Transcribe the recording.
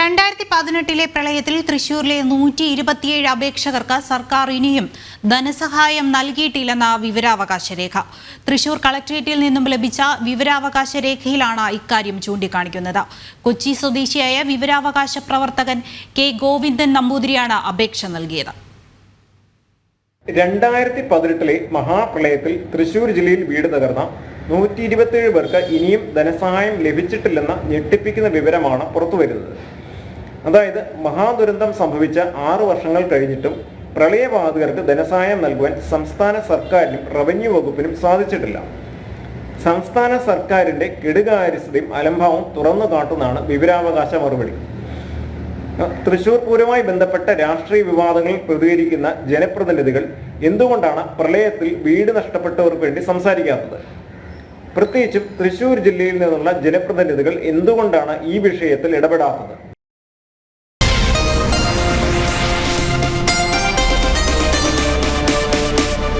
2018 പ്രളയത്തിൽ തൃശൂരിലെ 127 അപേക്ഷകർക്ക് സർക്കാർ ഇനിയും ധനസഹായം നൽകിയിട്ടില്ലെന്ന വിവരാവകാശ രേഖ. തൃശൂർ കളക്ടറേറ്റിൽ നിന്നും ലഭിച്ച വിവരാവകാശ രേഖയിലാണ് ഇക്കാര്യം ചൂണ്ടിക്കാണിക്കുന്നത്. കൊച്ചി സ്വദേശിയായ വിവരാവകാശ പ്രവർത്തകൻ കെ ഗോവിന്ദൻ നമ്പൂതിരിയാണ് അപേക്ഷ നൽകിയത്. 2018 മഹാപ്രളയത്തിൽ തൃശൂർ ജില്ലയിൽ വീട് തകർന്ന 127 പേർക്ക് ഇനിയും ധനസഹായം ലഭിച്ചിട്ടില്ലെന്ന ഞെട്ടിപ്പിക്കുന്ന വിവരമാണ് പുറത്തുവരുന്നത്. അതായത് മഹാദുരന്തം സംഭവിച്ച 6 വർഷങ്ങൾ കഴിഞ്ഞിട്ടും പ്രളയബാധിതർക്ക് ധനസഹായം നൽകുവാൻ സംസ്ഥാന സർക്കാരിനും റവന്യൂ വകുപ്പിനും സാധിച്ചിട്ടില്ല. സംസ്ഥാന സർക്കാരിന്റെ കെടുകാര്യസ്ഥതയും അലംഭാവവും തുറന്നു കാട്ടുന്നതാണ് വിവരാവകാശ മറുപടി. തൃശൂർ പൂരവുമായി ബന്ധപ്പെട്ട രാഷ്ട്രീയ വിവാദങ്ങളിൽ പ്രതികരിക്കുന്ന ജനപ്രതിനിധികൾ എന്തുകൊണ്ടാണ് പ്രളയത്തിൽ വീട് നഷ്ടപ്പെട്ടവർക്ക് വേണ്ടി സംസാരിക്കാത്തത്? പ്രത്യേകിച്ചും തൃശൂർ ജില്ലയിൽ നിന്നുള്ള ജനപ്രതിനിധികൾ എന്തുകൊണ്ടാണ് ഈ വിഷയത്തിൽ ഇടപെടാത്തത്?